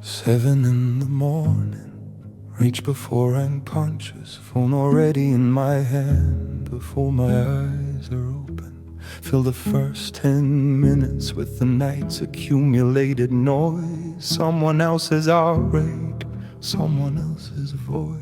7 in the morning, reach before unconscious, phone already in my hand before my eyes are open. Fill the first 10 minutes with the night's accumulated noise, someone else's outrage, someone else's voice.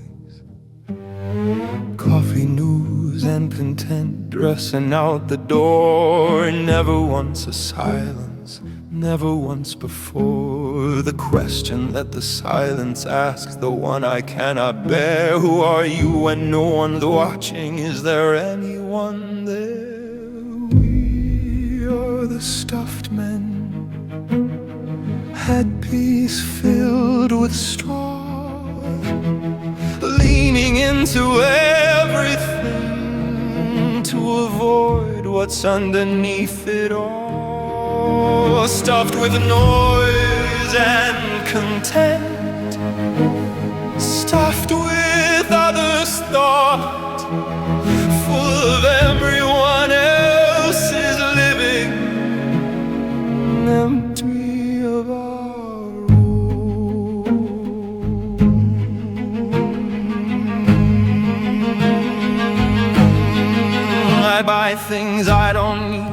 Coffee, news, and content dressing out the door. Never once a silence, never once before. The question that the silence asks, the one I cannot bear. Who are you when no one's watching? Is there anyone there? We are the stuffed men, headpiece filled with straw, leaning into everything to avoid what's underneath it all. Stuffed with noise and content, stuffed with others' thought, full of everyone else's living, empty of our own. I buy things I don't need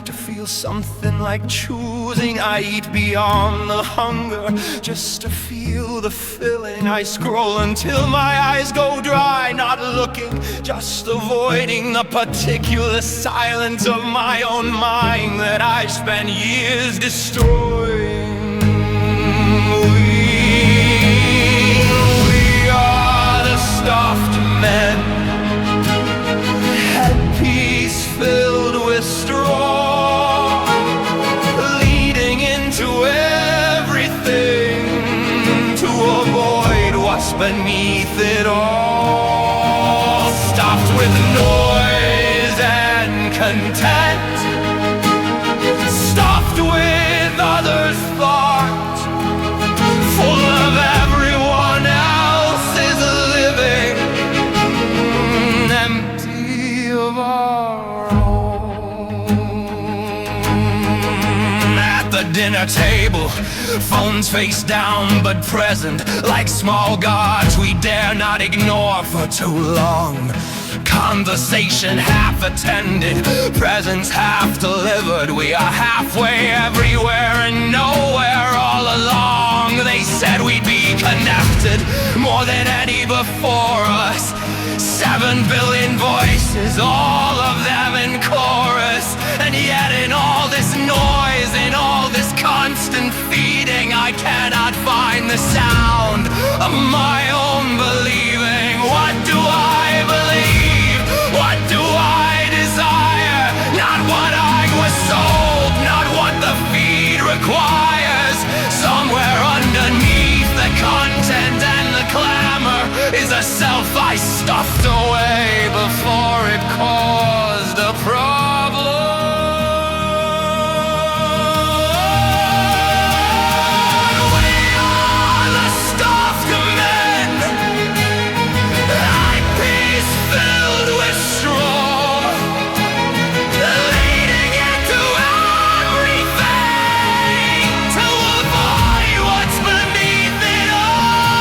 to feel something like choosing. I eat beyond the hunger just to feel the filling. I scroll until my eyes go dry, not looking, just avoiding the particular silence of my own mind that I spent years destroying. We are the stuffed men, headpiece filled with straw, leading into everything to avoid what's beneath it all. Stuffed with noise and content, stuffed with others' thought, full of everyone else's living, empty of our own. At the dinner table, phones face down but present, like small gods we dare not ignore for too long. Conversation half attended, presence half delivered. We are halfway everywhere and nowhere all along. They said we'd be connected more than any before us. 7 billion voices, all of them in chorus. And yet in all this noise, in all this constant feeding, I cannot find the sound of my own believing. What do I believe? What do I desire? Not what I was sold, not what the feed requires. Somewhere underneath the content and the clamor is a self I stuffed away before it caused a problem. We are the stuffed men, eyepiece filled with straw, leading into everything to avoid what's beneath it all.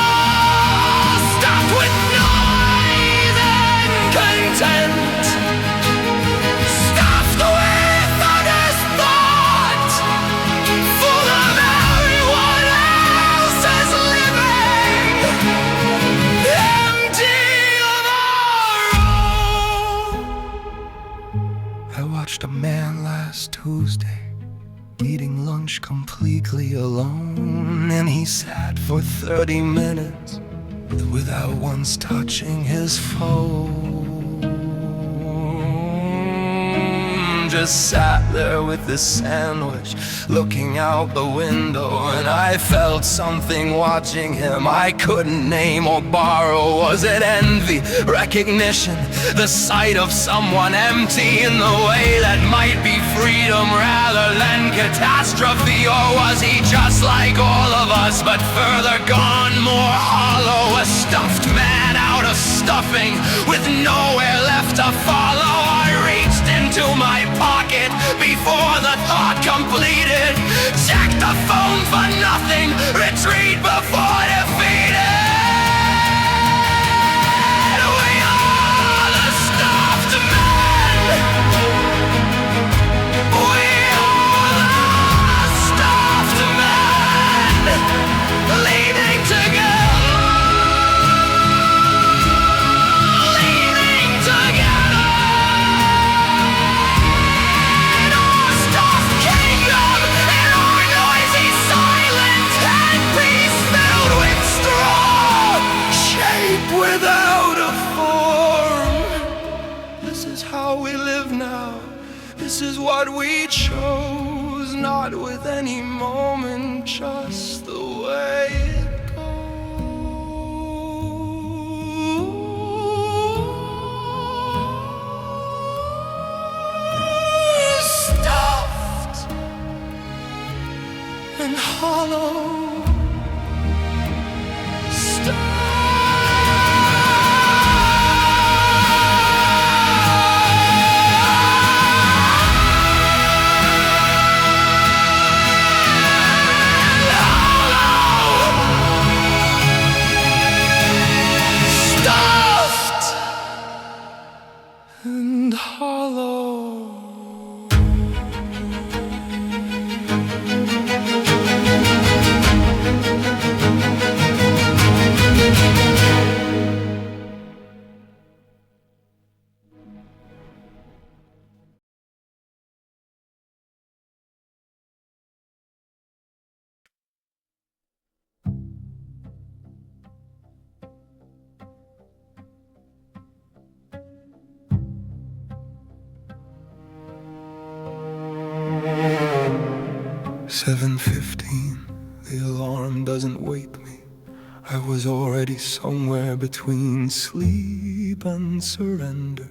Stuffed with noise and content, stuffed with others' thought, full of everyone else's living, empty of our own. I watched a man last Tuesday eating lunch completely alone, and he sat for 30 minutes without once touching his phone. Just sat there with his sandwich, looking out the window, and I felt something watching him I couldn't name or borrow. Was it envy, recognition, the sight of someone empty in the way that might be freedom rather than catastrophe? Or was he just like all of us, but further gone, more hollow, a stuffed man out of stuffing with nowhere left to follow? I reached into my pocket before the thought completed, checked the phone for nothing, retreat before defeated. We are the stuffed men. We are the stuffed men, leaning together, leaning together. In our stuffed kingdom, in our noisy silence, and peace filled with straw, shape without a form. This is how we live now. This is what we chose, not with any moment, just the way it goes. Stuffed and hollow. And hollow. "7:15, the alarm doesn't wake me. I was already somewhere between sleep and surrender.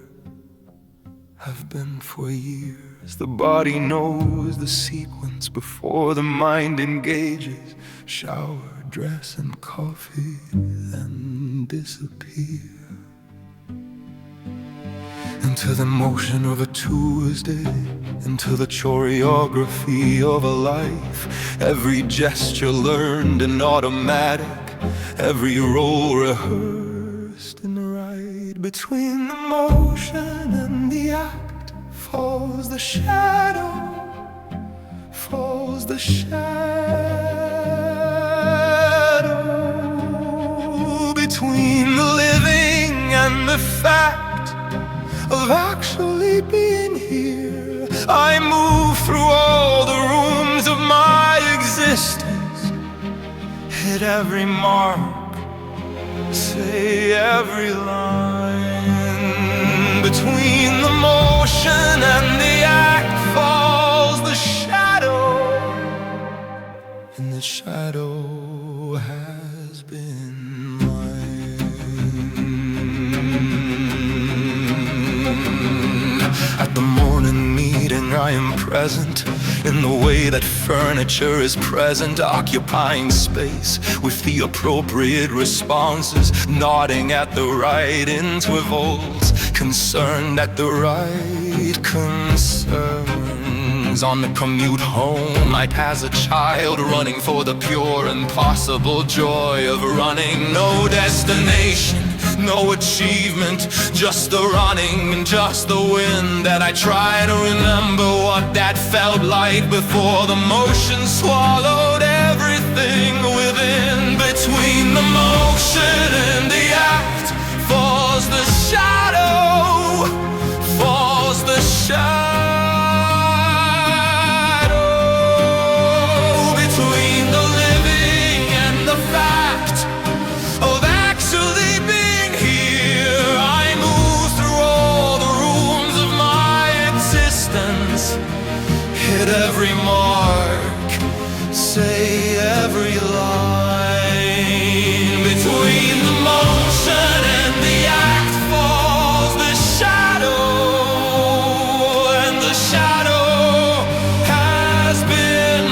Have been for years. The body knows the sequence before the mind engages. Shower, dress, and coffee, then disappear into the motion of a Tuesday, into the choreography of a life. Every gesture learned and automatic, every role rehearsed and right. Between the motion and the act falls the shadow, falls the shadow. Between the living and the fact of actually being here, I move through all the rooms of my existence. Hit every mark, say every line. Between the motion and the act falls the shadow, and the shadow has been at the morning meeting. I am present in the way that furniture is present, occupying space with the appropriate responses, nodding at the right intervals, concerned at the right concerns. On the commute home, like as a child, running for the pure and possible joy of running. No destination, no achievement, just the running and just the wind. That I try to remember what that felt like before the motion swallowed everything within. Between the motion and the act falls the shadow, falls the shadow. Between the living and the fact of actually being here, I move through all the rooms of my existence. Hit every mark, say every line. Between the motion and the act falls the shadow, and the shadow has been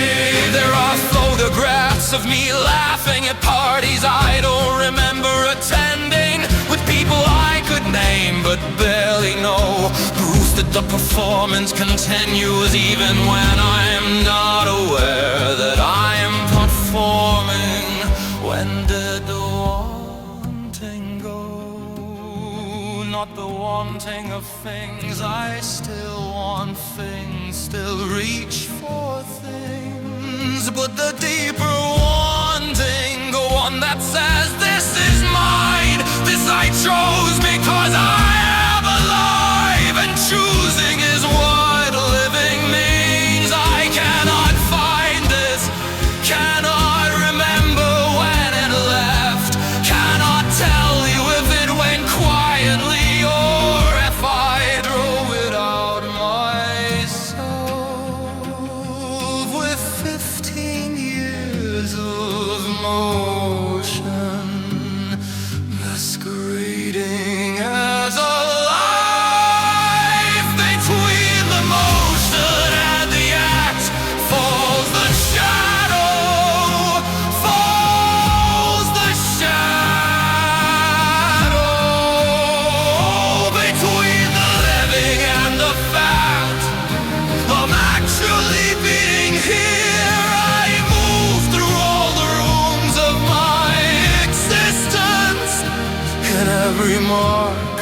mine. There are photographs of me laughing at parties I don't remember attending, with people I could name but barely know. Bruce the The performance continues even when I'm not aware that I am performing. When did the wanting go? Not the wanting of things. I still want things, still reach for things, but the deeper wanting, the one that says this is mine, this I chose because I am alive, and choosing is what living means. I cannot find it, cannot remember when it left, cannot tell you if it went quietly or if I drove it out myself. With 15 years of motion masquerading as a life, between the motion and the act falls the shadow, falls the shadow. Between the living and the fact, I'm actually being here. I move through all the rooms of my existence, in every mark,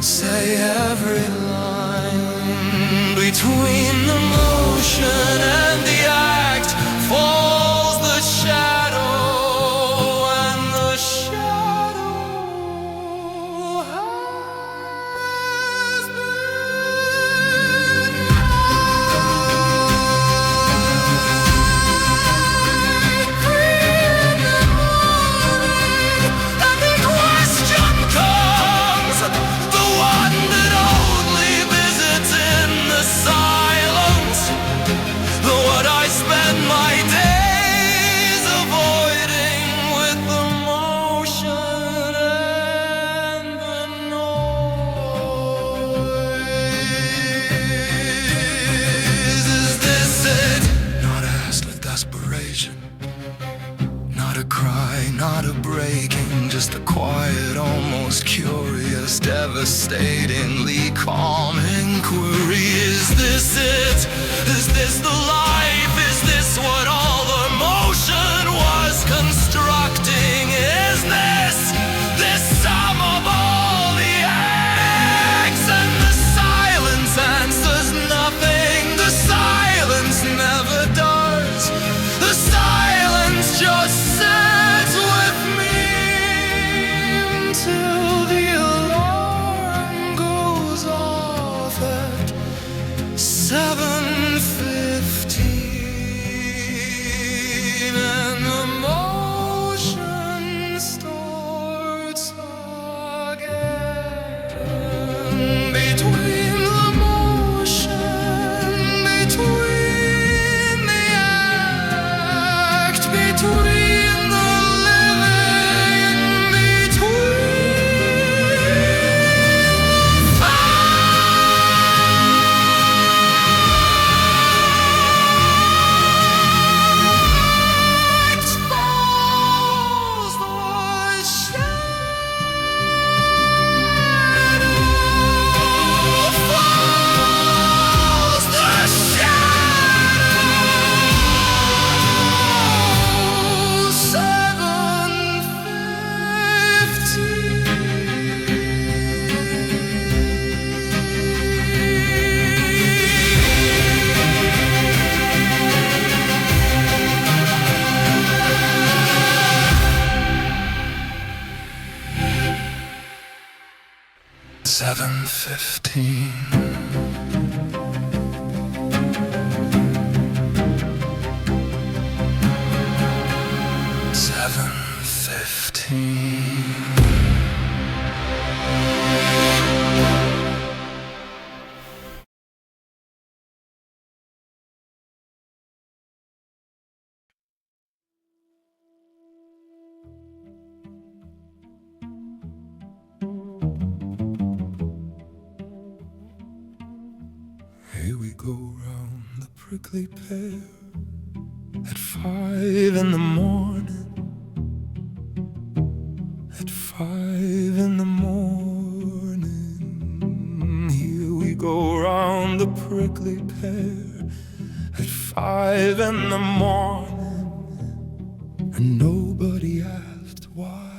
say every line. Between the motion and the act falls the shadow, and the shadow has been mine. In the morning, and the question comes, the one that only visits in the silence, the one I spend my days avoiding, with the motion and the noise. Is this it? Not asked with desperation, not a cry, not a breaking, just a quiet, almost curious, devastatingly calm inquiry. Is this it? Is this the life? Is this what all the motion was constructing? Is this sum of all the acts? And the silence answers nothing. The silence never does. The silence just sits with me until the alarm goes off at 7:15, and the motion starts again. Between the motion, between the act, between the living, between facts falls the shadow, falls the shadow. 7:15. 7:15. Here we go round the prickly pear at 5 in the morning. At 5 in the morning, here we prickly pear at 5 in the morning, and nobody asked why.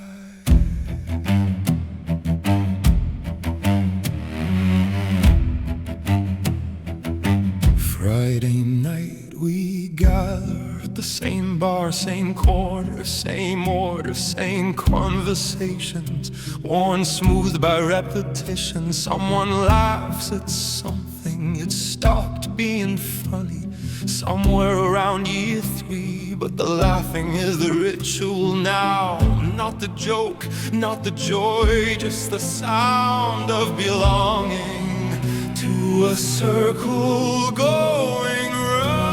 Friday night we gather at the same bar, same corner, same order, same conversations, worn smooth by repetition. Someone laughs at something, it stopped being funny somewhere around year 3, but the laughing is the ritual now. Not the joke, not the joy, just the sound of belonging to a circle going round.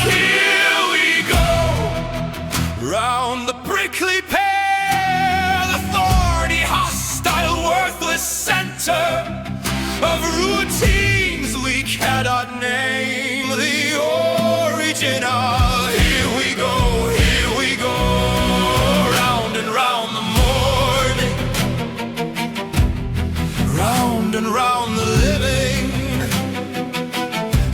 Here we go, round the prickly pear, the thorny, hostile, worthless center of routines we cannot name the origin of. Here we go, round and round the morning, round and round the living,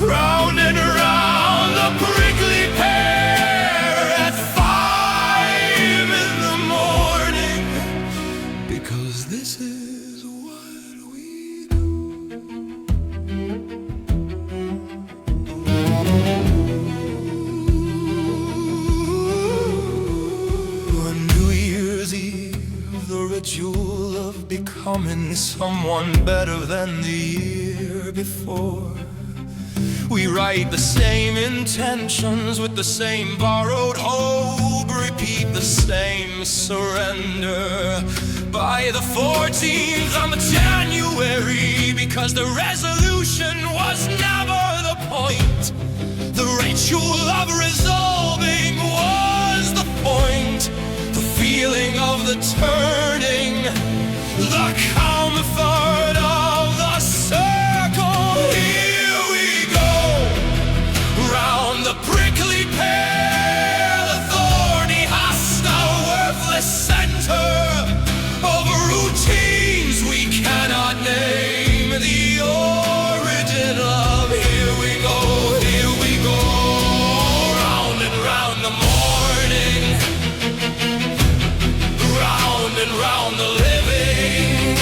round and round the prickly pear at 5 in the morning, because this is what we do. On New Year's Eve, the ritual of becoming someone better than the year before. We write the same intentions with the same borrowed hope, repeat the same surrender by the 14th of January, because the resolution was never the point. The ritual of resolving was the point. The feeling of the turning, the comfort of the circle. Here we go, round the prickly pear, the thorny, hostile, worthless center of routines we cannot name the origin of. Here we go, round and round the morning, round and round the living,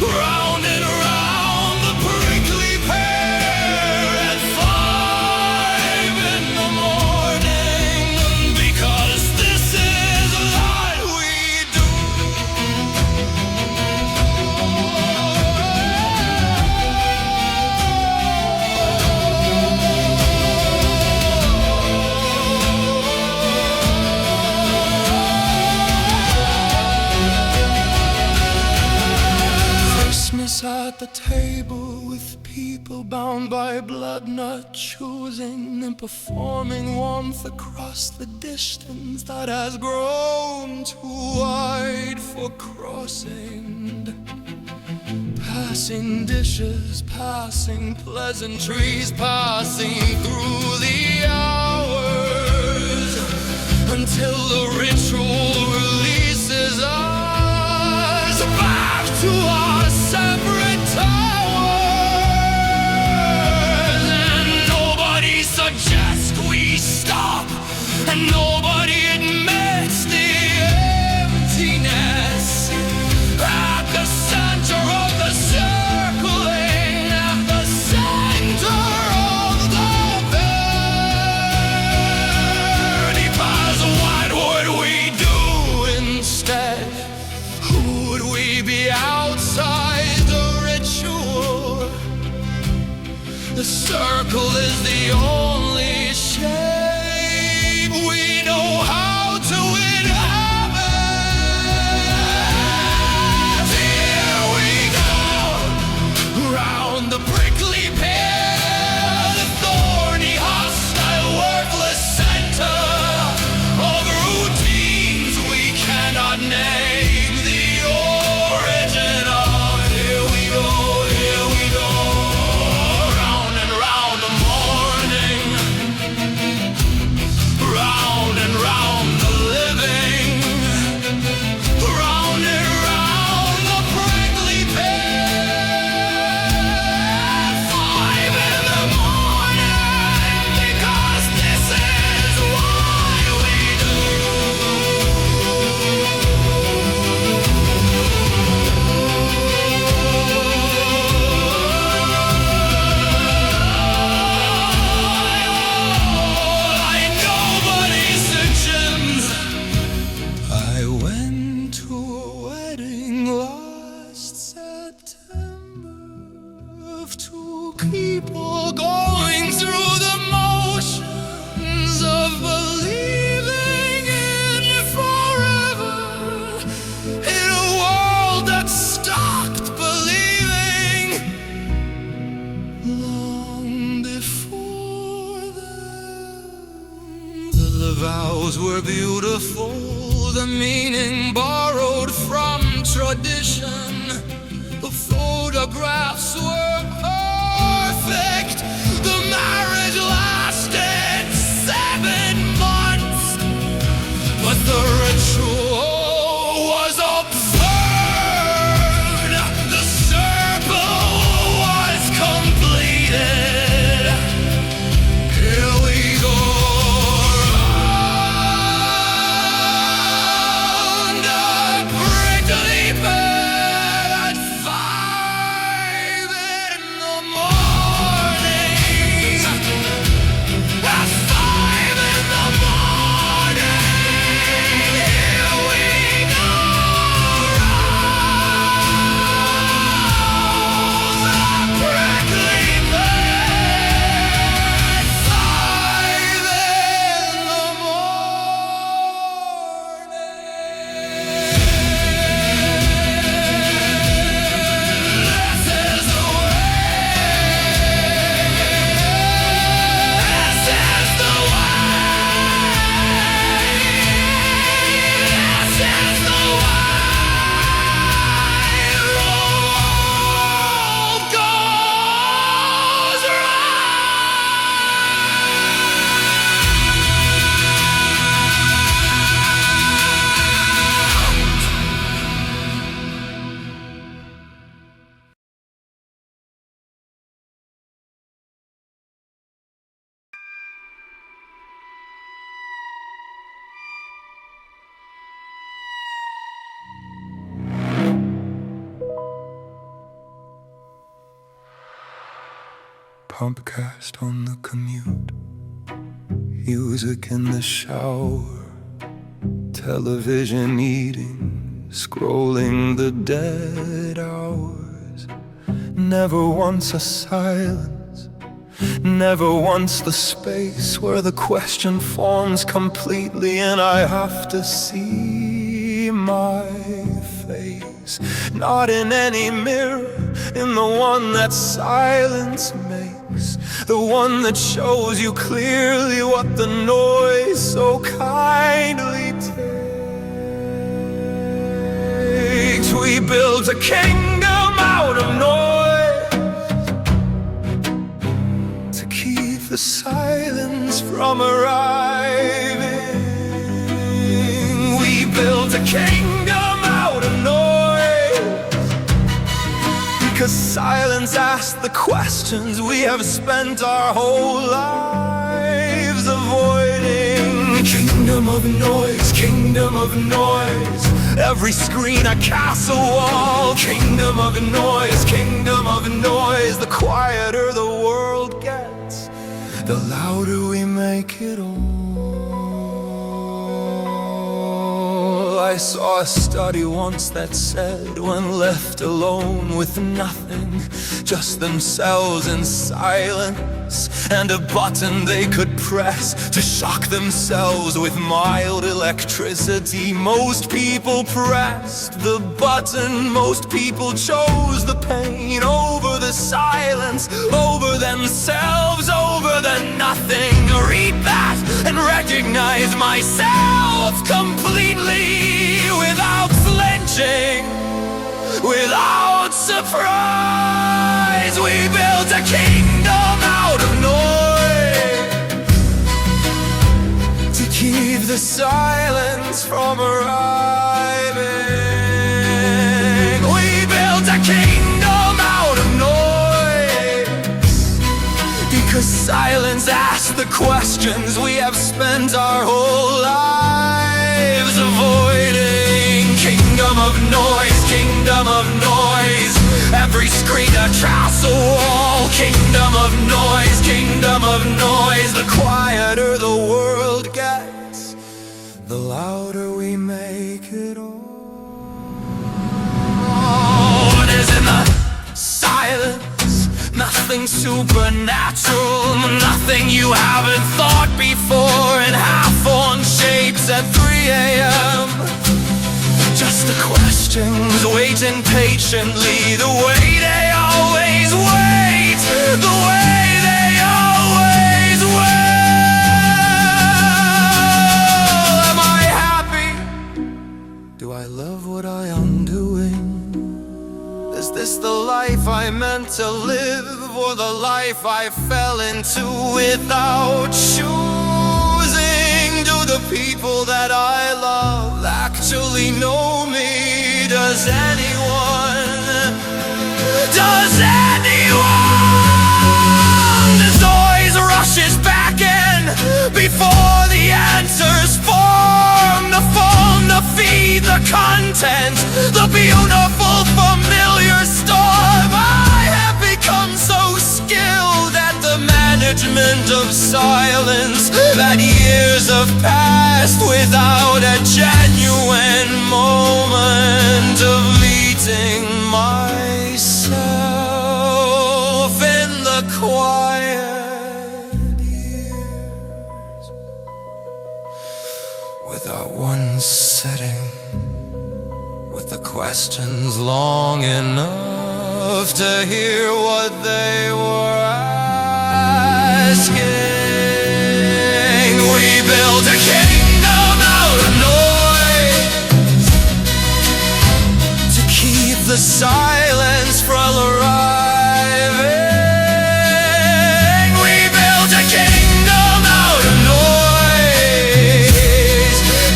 round and round the prickly pear at 5 in the morning, because this is what we do. Christmas at the table with people bound by blood, not choosing and performing warmth across the distance that has grown too wide for crossing. Passing dishes, passing pleasantries, passing through the hours, until the ritual releases us back to our separate towers. And nobody suggests we stop, and nobody admits the emptiness at the center of the circling, at the center of the bed. Because what would we do instead? Who would we be outside the ritual? The circle is the only shape we know how to inhabit. Here we go, round the prickly pear, the thorny, hostile, worthless center of routines we cannot name the origin of. Here we go, round and round the morning, round and round the living, round and round the prickly pear meaning borrowed from tradition. The photographs were perfect. The marriage lasted 7 months, but the ritual was absurd. The circle was completed. Here we go. Pumpcast on the commute, music in the shower, television eating, scrolling the dead hours. Never once a silence, never once the space where the question forms completely and I have to see my face. Not in any mirror, in the one that silence makes, the one that shows you clearly what the noise so kindly takes. We built a kingdom out of noise to keep the silence from arriving. We built a kingdom out of noise because silence asks the questions we have spent our whole lives avoiding. Kingdom of noise, kingdom of noise. Every screen a castle wall. Kingdom of noise, kingdom of noise. The quieter the world gets, the louder we make it all. I saw a study once that said when left alone with nothing, just themselves in silence, and a button they could press to shock themselves with mild electricity, most people pressed the button. Most people chose the pain over the silence, over themselves, over the nothing. Read that and recognize myself completely, without flinching, without surprise. We built a kingdom out of noise to keep the silence from arriving. We built a kingdom out of noise because silence asks the questions we have spent our whole lives avoiding. Kingdom of noise, kingdom of noise. Every screen a castle wall. Kingdom of noise, kingdom of noise. The quieter the world gets, the louder we make it all. What is in the silence? Nothing supernatural, nothing you haven't thought before, in half-formed shapes at 3 a.m. Just the questions waiting patiently, the way they always wait, the way they always will. Am I happy? Do I love what I am doing? Is this the life I meant to live, or the life I fell into without choosing? Do the people that I love actually know me? Does anyone? The noise rushes back in before the answers form. The phone, the feed, the content, the beautiful familiar storm. I have become so skilled at the management of silence that years have passed without a genuine moment of meeting myself in the quiet years. Without one sitting with the questions long enough to hear what they were asking. We built a kingdom out of noise to keep the silence from arriving. We built a kingdom out of noise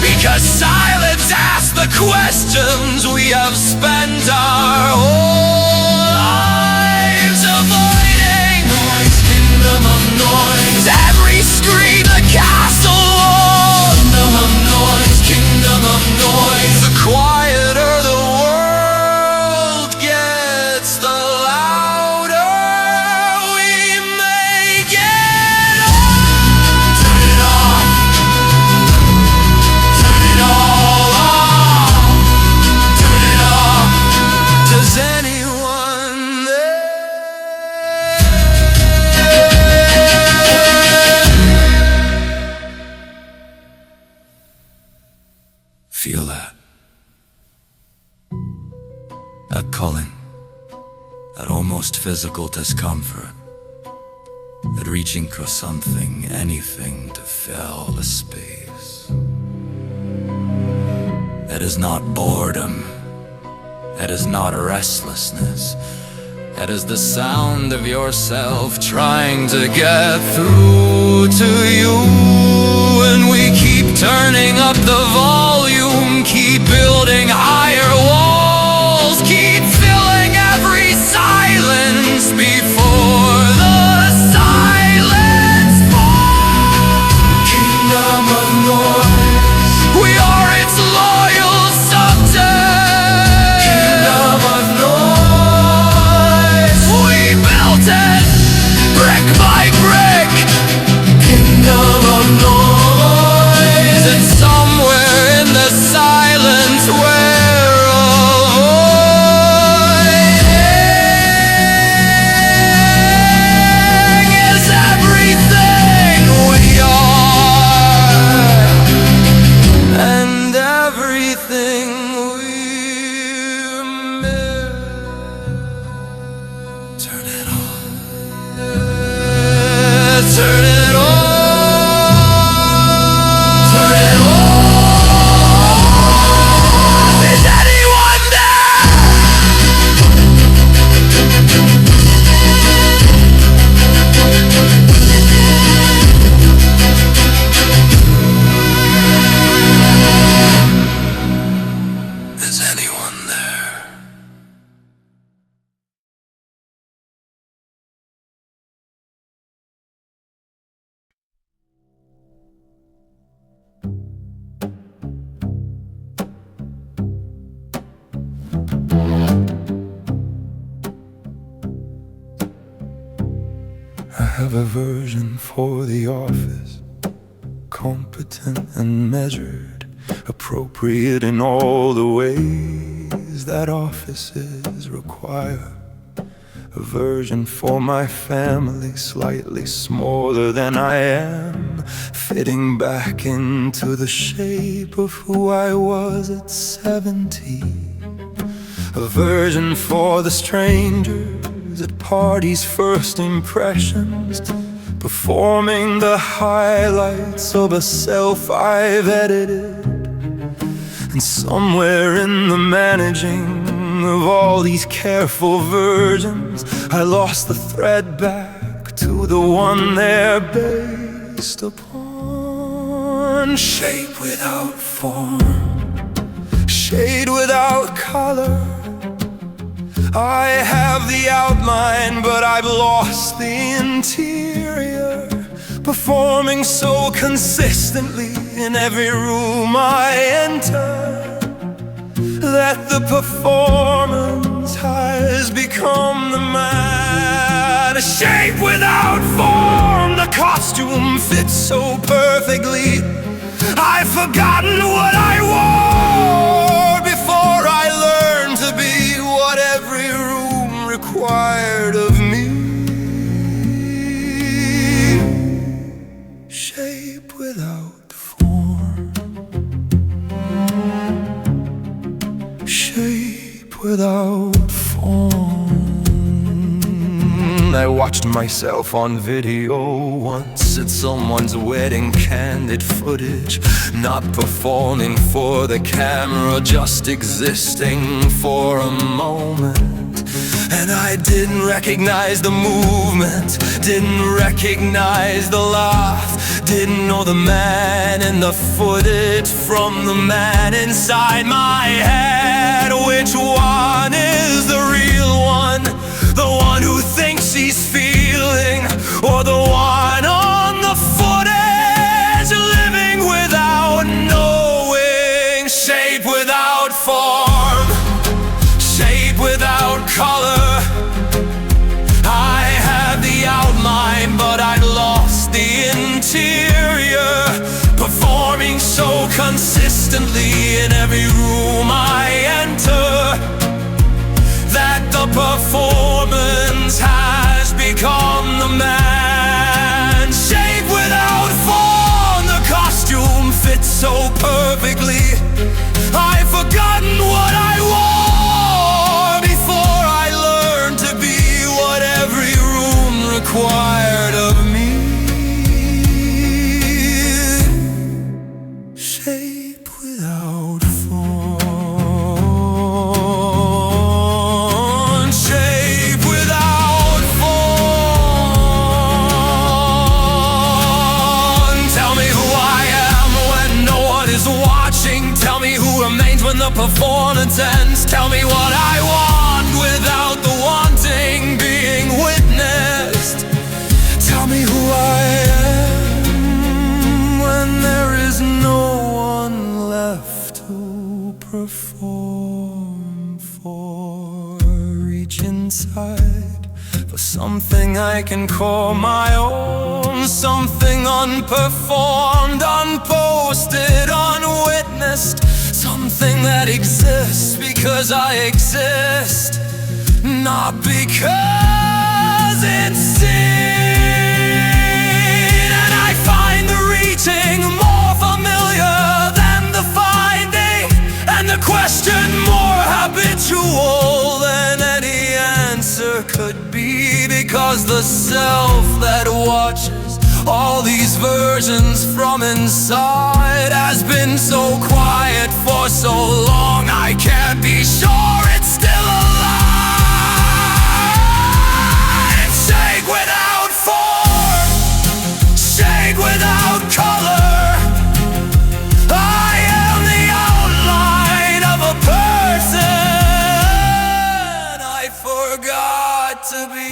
because silence asks the questions we have spent our whole lives avoiding. Noise, kingdom of noise. Every scream, the castle wall. Kingdom of noise, kingdom of noise. The quieter the world gets, the louder we make it all. Turn it off. Turn it all off. Turn it off. Does anyone feel that? That calling, that almost physical discomfort, that reaching for something, anything to fill the space. That is not boredom, that is not restlessness, that is the sound of yourself trying to get through to you. And we keep turning up the volume, keep building higher walls, keep filling every silence before the silence falls. Kingdom of noise, we are its loyal subjects. Kingdom of noise, we built it brick by brick. Kingdom of noise. And somewhere in the silence we're avoiding is everything we are and everything we miss. Turn it on. Turn it on. I have a version for the office, competent and measured, appropriate in all the ways that offices require. A version for my family, slightly smaller than I am, fitting back into the shape of who I was at 17. A version for the strangers at parties' first impressions, performing the highlights of a self I've edited. And somewhere in the managing of all these careful virgins, I lost the thread back to the one they're based upon. Shape without form, shade without color. I have the outline, but I've lost the interior, performing so consistently in every room I enter that the performance has become the man. A shape without form, the costume fits so perfectly. I've forgotten what I wore before I learned to be what every room required of me. Shape without form, shape without form. I watched myself on video once at someone's wedding, candid footage, not performing for the camera, just existing for a moment. And I didn't recognize the movement, didn't recognize the laugh, didn't know the man in the footage from the man inside my head. Which one is the real one? The one who thinks he's feeling, or the one on the footage living without knowing? Shape without form, shape without color. I had the outline, but I'd lost the interior, performing so consistently in every room I enter that the performance has become the man. Shape without form, the costume fits so perfectly. I've forgotten what I wore before I learned to be what every room required of me. Shape without form, shape without form. Tell me who I am when no one is watching. Tell me who remains when the performance ends. Tell me what I want without the wanting being witnessed. Tell me who I am when there is no one left to perform for. Reach inside for something I can call my own, something unperformed, unposted, unwitnessed, something that exists because I exist, not because it's seen. And I find the reaching more familiar than the finding, and the question more habitual than any answer could be, because the self that watches all these versions from inside has been so quiet for so long, I can't be sure it's still alive. Shake without form, shade without color. I am the outline of a person I forgot to be.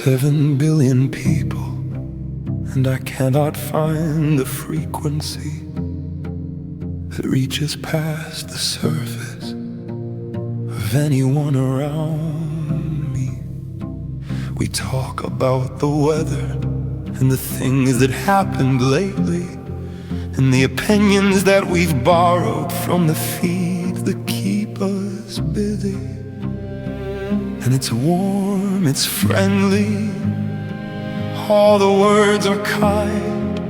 "7 billion people, and I cannot find the frequency that reaches past the surface of anyone around me. We talk about the weather and the things that happened lately, and the opinions that we've borrowed from the feeds that keep us busy. And it's warm, it's friendly, all the words are kind,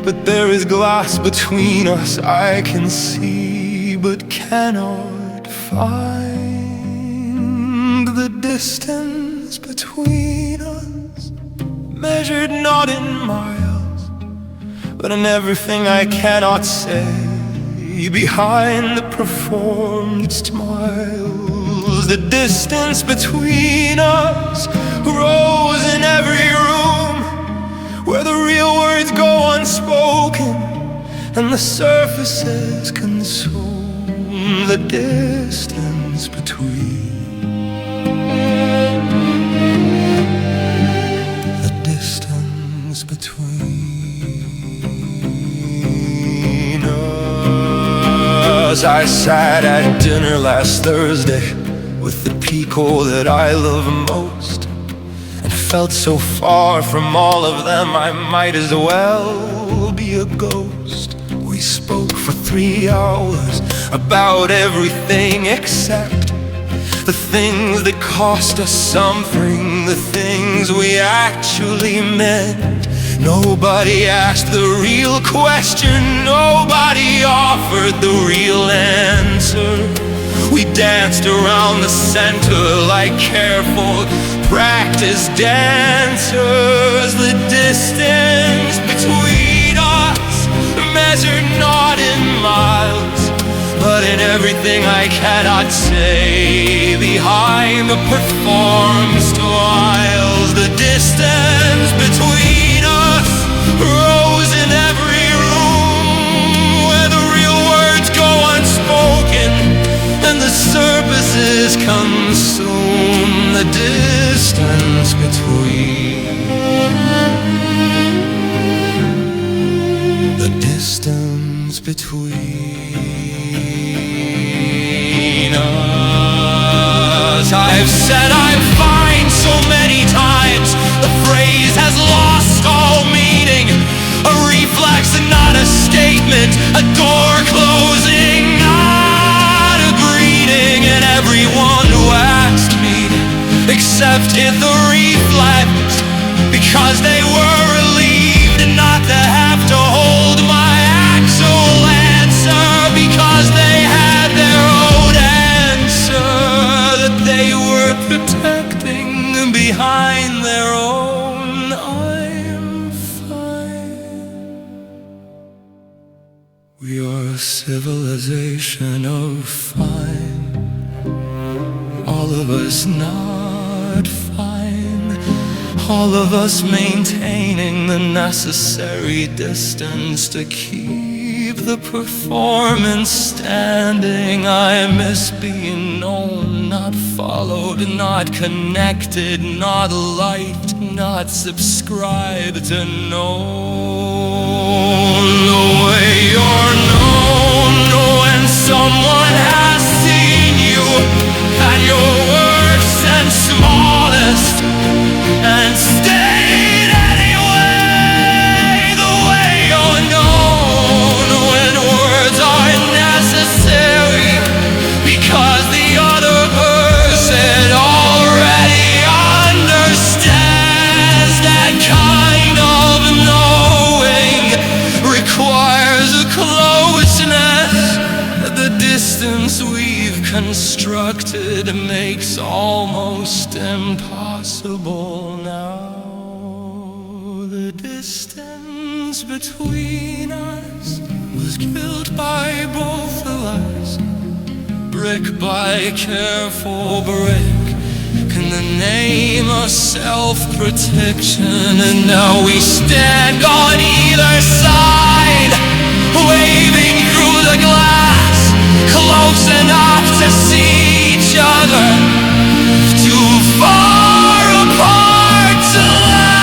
but there is glass between us I can see but cannot find. The distance between us, measured not in miles, but in everything I cannot say behind the performed smiles. The distance between us grows in every room, where the real words go unspoken and the surfaces consume. The distance between us. I sat at dinner last Thursday with the people that I love most, and felt so far from all of them I might as well be a ghost. We spoke for 3 hours about everything except the things that cost us something, the things we actually meant. Nobody asked the real question, nobody offered the real answer. We danced around the center like careful, practiced dancers. The distance between us, measured not in miles, but in everything I cannot say behind the performed smiles. The distance between us grows in every room, where the real words go unspoken and the surfaces consume. The distance between, the distance between us. I've said I'm fine so many times, the phrase has lost all meaning. A reflex and not a statement, a door closing, not a greeting. And everyone who asked me accepted the reflex, because they were relieved not to have to hold my actual answer, because they had their own answer that they were protecting behind their own I'm fine. We are a civilization of fine, all of us not fine, all of us maintaining the necessary distance to keep the performance standing. I miss being known, not followed, not connected, not liked, not subscribed to known. The way you're known when someone has seen you at your worst and smallest and stayed anyway. The way you're known when words are necessary, because the other person already understands. That kind of knowing requires a closeness. The distance we've constructed makes almost impossible now. The distance between us was built by both of us, brick by careful brick, in the name of self-protection. And now we stand on either side, waving through the glass, close enough to see each other, too far apart to laugh.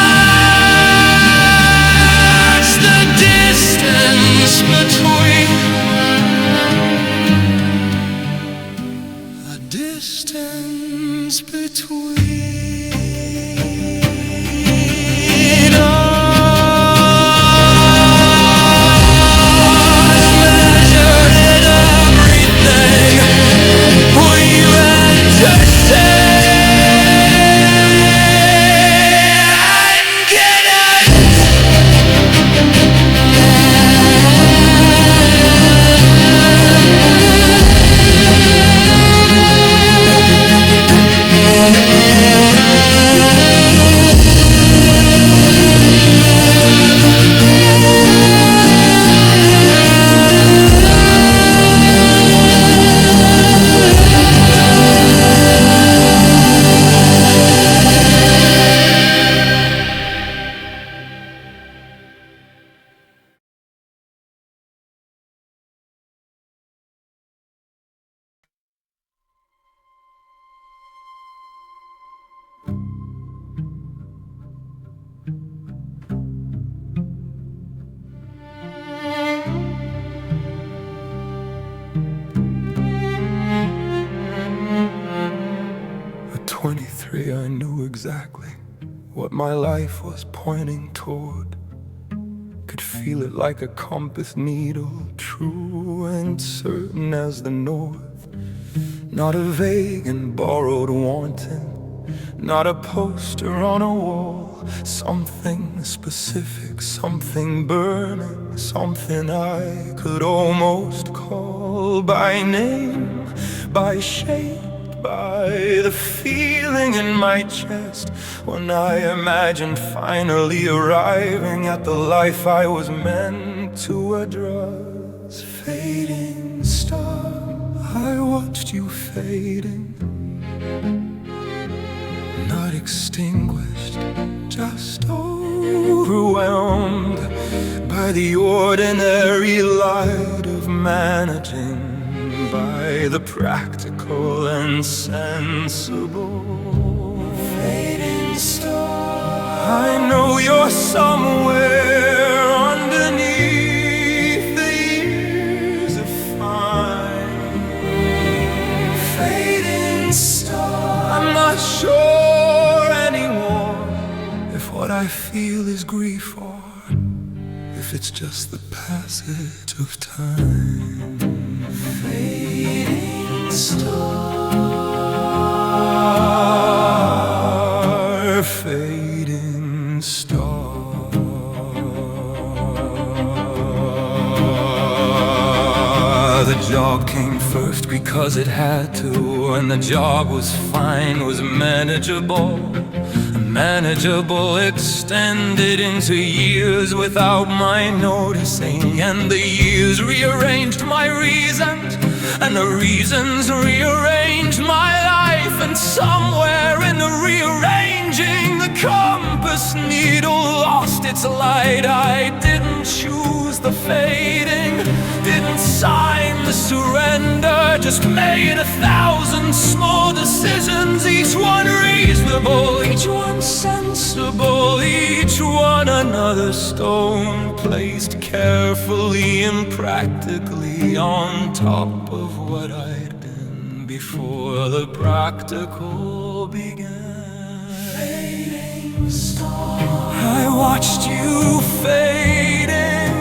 exactly what my life was pointing toward. Could feel it like a compass needle, true and certain as the north. Not a vague and borrowed wanting, not a poster on a wall. Something specific, something burning, something I could almost call by name, by shape, by the feeling in my chest when I imagined finally arriving at the life I was meant to address. Fading star, I watched you fading, not extinguished, just overwhelmed by the ordinary light of managing, by the practical and sensible. Fading star, I know you're somewhere underneath the years of fine. Fading star, I'm not sure anymore if what I feel is grief or if it's just the passage of time. Fading star, fading star. The job came first because it had to, and the job was fine, was manageable. Manageable, extended into years without my noticing, and the years rearranged my reasons, and the reasons rearranged my life, and somewhere in the rearranging, the compass needle lost its light. I didn't choose the fading, didn't sign the surrender, just made 1,000 small decisions, each one reasonable, each one sensible, each one another stone placed carefully and practically on top of what I'd been before the practical began. Fading star, I watched you fading,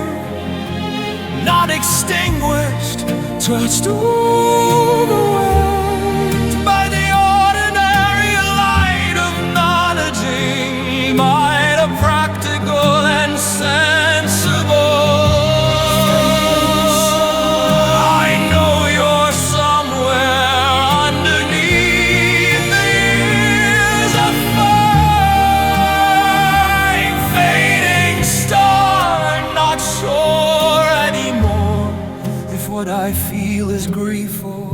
not extinguished, touched overwhelmed by the ordinary light of managing, by the practical and sensible. I know you're somewhere underneath the years of fame. Fading star, not sure anymore if what I feel is grief or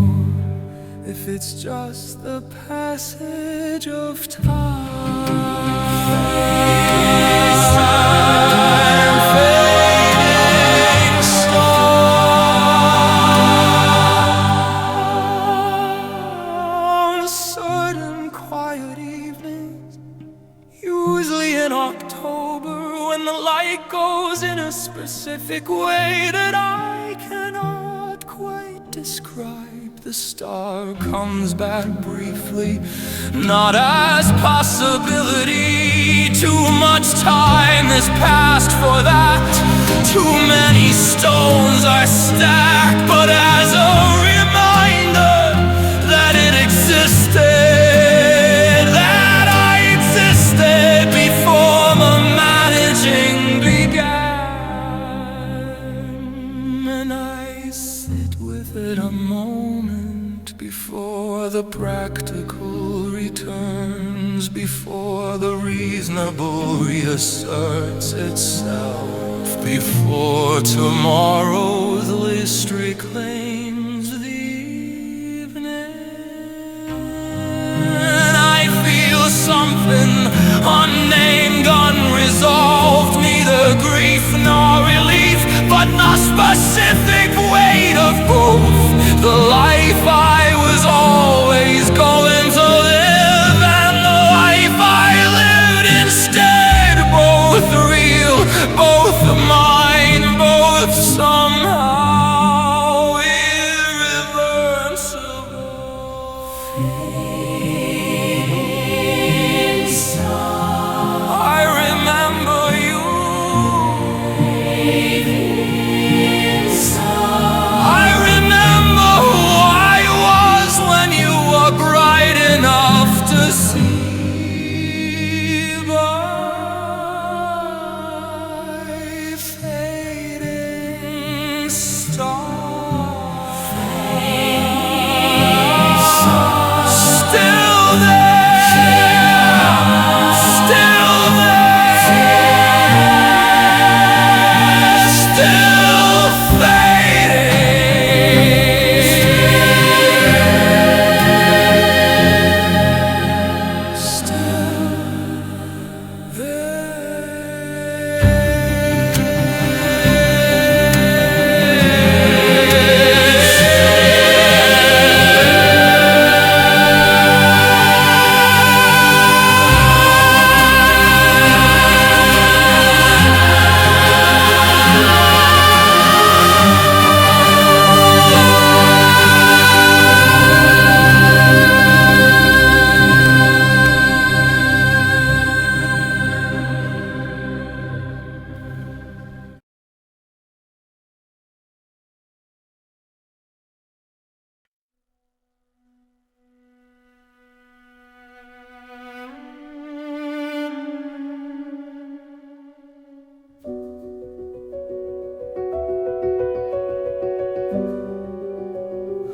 if it's just the passage of time. Fading star. On certain quiet evenings, usually in October, when the light goes in a specific way that I cannot quite describe, the star comes back briefly, not as possibility. Too much time has passed for that, too many stones are stacked, but as a reminder that it existed, that I existed before the managing began, and I sit with it a moment before the practical returns, before the reasonable reasserts itself, before tomorrow's list reclaims the evening. And I feel something unnamed, unresolved, neither grief nor relief, but the specific weight of both. The life I was always going to live, and the life I lived instead, both real, both mine, both somehow irreversible. Fading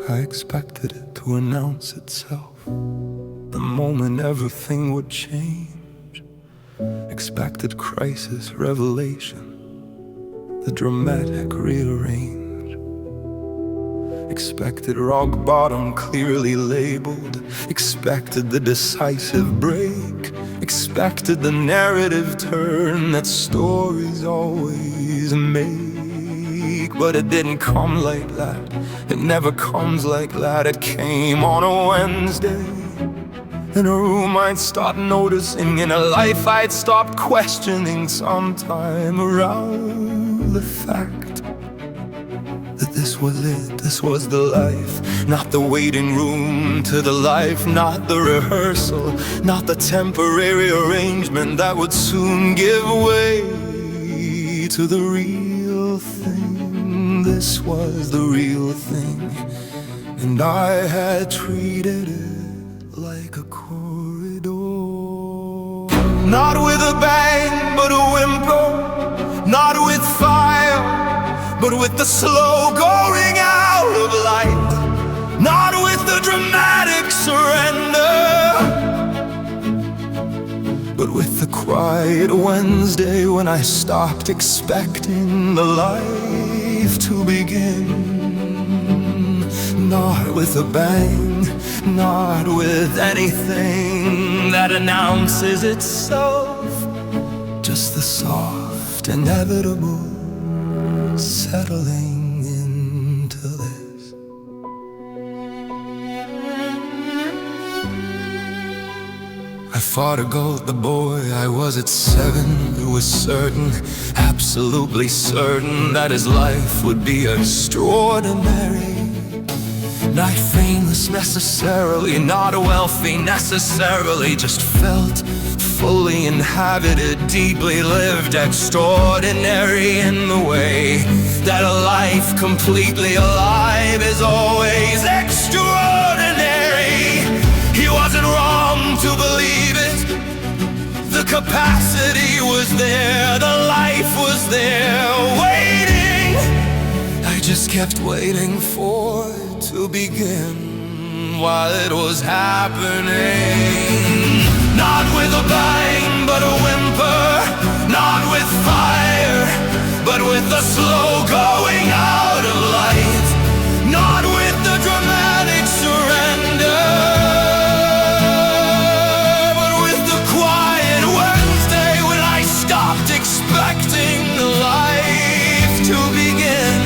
I expected it to announce itself the moment everything would change. Expected crisis, revelation, the dramatic rearrange. Expected rock bottom clearly labeled. Expected the decisive break. Expected the narrative turn that stories always make. But it didn't come like that. It never comes like that. It came on a Wednesday, in a room I'd start noticing, in a life I'd stop questioning, sometime around the fact that this was it, this was the life. Not the waiting room to the life, not the rehearsal, not the temporary arrangement that would soon give way to the real thing. This was the real thing, and I had treated it like a corridor. Not with a bang, but a whimper. Not with fire, but with the slow going out of light. Not with the dramatic surrender, but with the quiet Wednesday when I stopped expecting the life to begin. Not with a bang, not with anything that announces itself, just the soft, inevitable settling into this. I fought a goat, the boy I was at 7, who was certain, absolutely certain, that his life would be extraordinary. Not famous necessarily, not wealthy necessarily, just felt fully inhabited, deeply lived, extraordinary in the way that a life completely alive is always extraordinary. He wasn't wrong to believe it. The capacity was there, the life was there, waiting. I just kept waiting for it to begin while it was happening. Not with a bang, but a whimper. Not with fire, but with the slow going out of light. Not with the dramatic surrender, but with the quiet Wednesday when I stopped expecting the life to begin.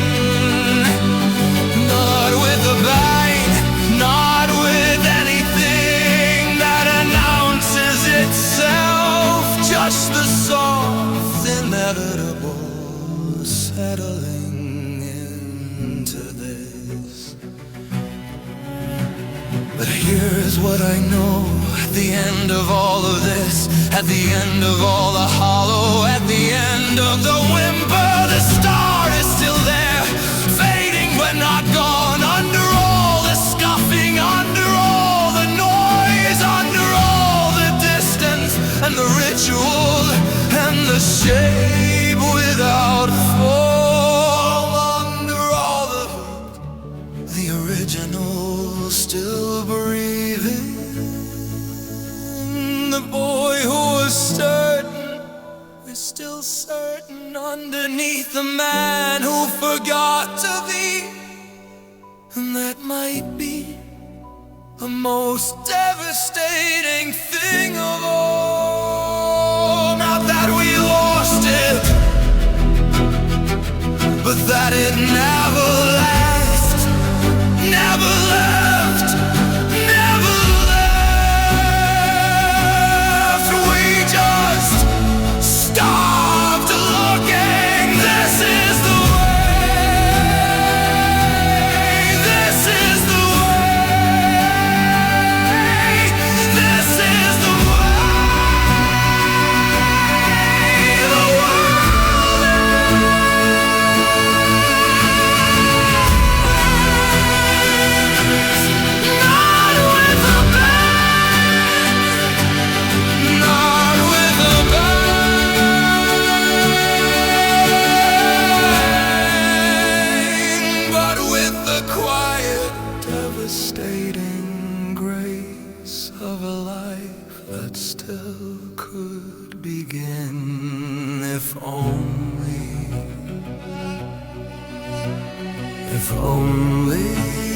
Not with a bang, not with anything that announces itself, just the soft, inevitable settling into this. But here's what I know, at the end of all of this, at the end of all the hollow, at the end of the whimper, the star is still there, fading but not gone, under all the scuffing, under all the noise, under all the distance and the ritual and the shape without form, under all the original still breathing. The boy who was certain is still certain underneath the man who forgot to be. And that might be the most devastating thing of all. Not that we lost it, but that it never left, never left, never left. We just stopped looking. This is the way. This is the way. This is the way. The world If only